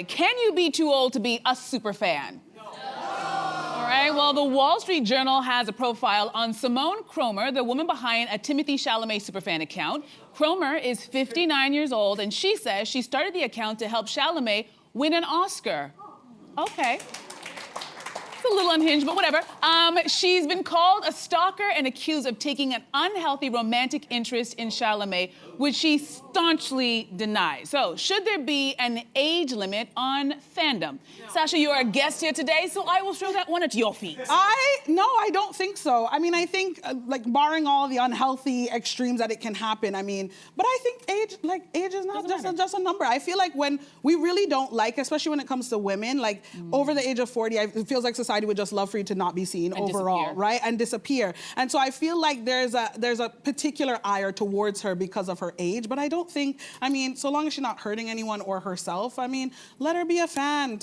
Can you be too old to be a super fan? No. All right, well, the Wall Street Journal has a profile on Simone Cromer, the woman behind a Timothée Chalamet superfan account. Cromer is 59 years old, and she says she started the account to help Chalamet win an Oscar. Okay. It's a little unhinged, but whatever. She's been called a stalker and accused of taking an unhealthy romantic interest in Chalamet, which she staunchly denies. So, should there be an age limit on fandom? No. Sasha, you are a guest here today, so I will throw that one at your feet. No, I don't think so. I mean, I think, like, barring all the unhealthy extremes that it can happen, I mean, but I think age is not just a number. I feel like when we really don't like, especially when it comes to women, like, over the age of 40, it feels like society would just love for you to not be seen and overall, disappear. Right? And disappear. And so I feel like there's a particular ire towards her because of her age, but I don't think, I mean, so long as she's not hurting anyone or herself, I mean, let her be a fan.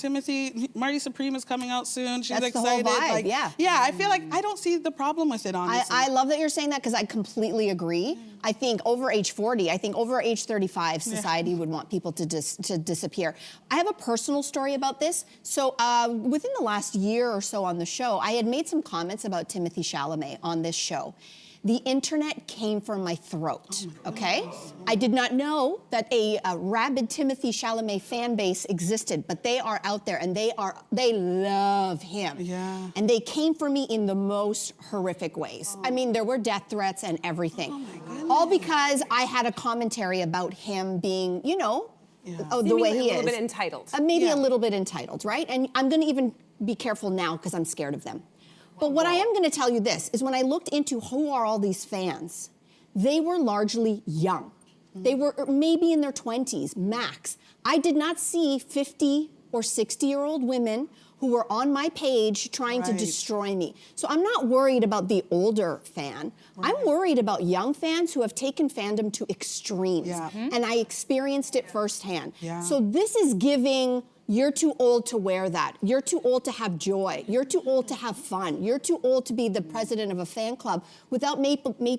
Marty Supreme is coming out soon. She's excited. The whole vibe, like, yeah. Yeah, I feel like I don't see the problem with it, honestly. I love that you're saying that because I completely agree. I think over age 40, I think over age 35, society would want people to disappear. I have a personal story about this. So within the last year or so on the show, I had made some comments about Timothée Chalamet on this show. The internet came for my throat, okay? I did not know that a rabid Timothée Chalamet fan base existed, but they are out there and they love him. Yeah. And they came for me in the most horrific ways. I mean, there were death threats and everything. Oh my goodness. All because I had a commentary about him being, you know, the way he is. A little bit entitled. Maybe a little bit entitled, right? And I'm gonna even be careful now because I'm scared of them. But what I am going to tell you this is when I looked into who are all these fans, they were largely young. They were maybe in their 20s, max. I did not see 50 or 60-year-old women who were on my page trying to destroy me. So I'm not worried about the older fan. I'm worried about young fans who have taken fandom to extremes. And I experienced it firsthand. So this is giving, you're too old to wear that. You're too old to have joy. You're too old to have fun. You're too old to be the president of a fan club without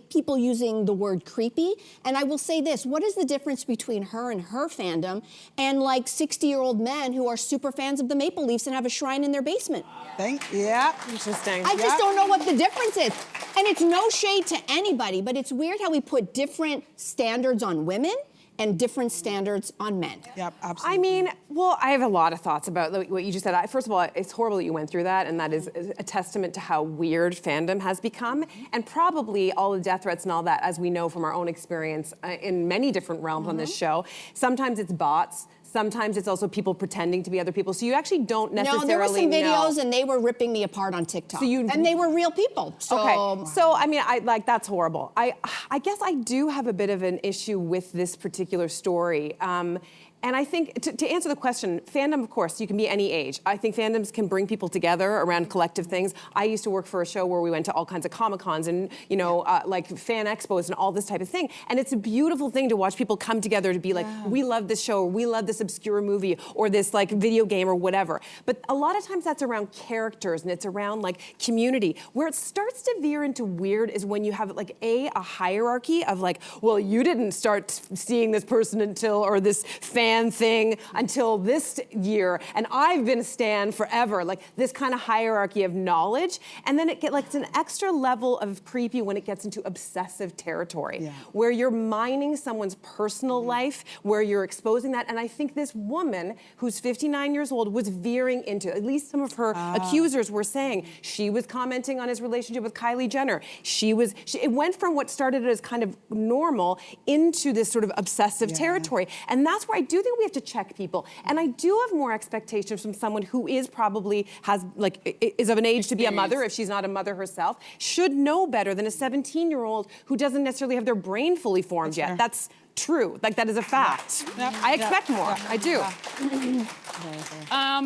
people using the word creepy. And I will say this, what is the difference between her and her fandom and like 60-year-old men who are super fans of the Maple Leafs and have a shrine in their basement? Interesting. I just don't know what the difference is. And it's no shade to anybody, but it's weird how we put different standards on women and different standards on men. Yep, absolutely. I mean, well, I have a lot of thoughts about what you just said. First of all, it's horrible that you went through that, and that is a testament to how weird fandom has become, and probably all the death threats and all that, as we know from our own experience in many different realms on this show. Sometimes it's bots. Sometimes it's also people pretending to be other people. So you actually don't necessarily know. No, there were some videos and they were ripping me apart on TikTok. And they were real people. So. Okay, so I mean, that's horrible. I guess I do have a bit of an issue with this particular story. And I think, to answer the question, fandom, of course, you can be any age. I think fandoms can bring people together around collective things. I used to work for a show where we went to all kinds of Comic-Cons and, you know, like fan expos and all this type of thing. And it's a beautiful thing to watch people come together to be like, we love this show, or we love this obscure movie, or this like video game or whatever. But a lot of times that's around characters and it's around like community. Where it starts to veer into weird is when you have like a hierarchy of like, well, you didn't start seeing this person until, or this fan thing until this year, and I've been a stan forever. Like this kind of hierarchy of knowledge, and then it's an extra level of creepy when it gets into obsessive territory, where you're mining someone's personal life, where you're exposing that. And I think this woman, who's 59 years old, was veering into, at least some of her accusers were saying, she was commenting on his relationship with Kylie Jenner. It went from what started as kind of normal into this sort of obsessive territory. And that's where I do think we have to check people. And I do have more expectations from someone who is is of an age to be a mother, if she's not a mother herself, should know better than a 17-year-old who doesn't necessarily have their brain fully formed yet. That's true. Like, that is a fact. I expect more. I do.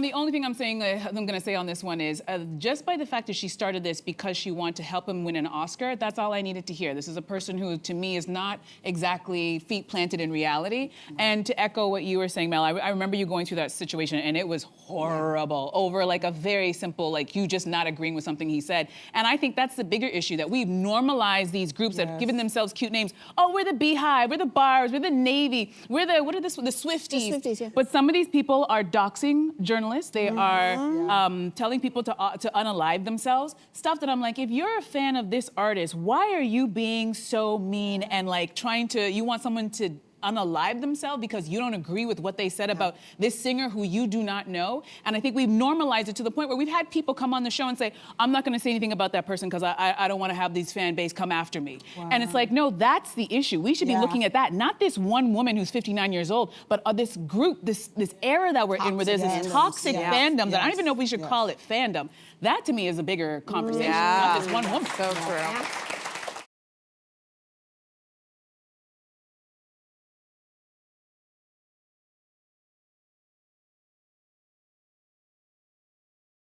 The only thing I'm going to say on this one is just by the fact that she started this because she wanted to help him win an Oscar, that's all I needed to hear. This is a person who, to me, is not exactly feet planted in reality. And to echo what you were saying, Mel, I remember you going through that situation, and it was horrible over like a very simple, like you just not agreeing with something he said. And I think that's the bigger issue, that we've normalized these groups that have given themselves cute names. Oh, we're the Beehive, we're the Bar stars, we're the Navy, we're the, what are this, the Swifties. The Swifties, yeah. But some of these people are doxing journalists. They are telling people to unalive themselves. Stuff that I'm like, if you're a fan of this artist, why are you being so mean and like trying to, you want someone to unalive themselves because you don't agree with what they said about this singer who you do not know. And I think we've normalized it to the point where we've had people come on the show and say, I'm not gonna say anything about that person because I don't wanna have these fan base come after me. Wow. And it's like, no, that's the issue. We should be looking at that, not this one woman who's 59 years old, but this group, this era that we're in where there's this toxic fandom that I don't even know if we should call it fandom. That to me is a bigger conversation, not this one woman. So true.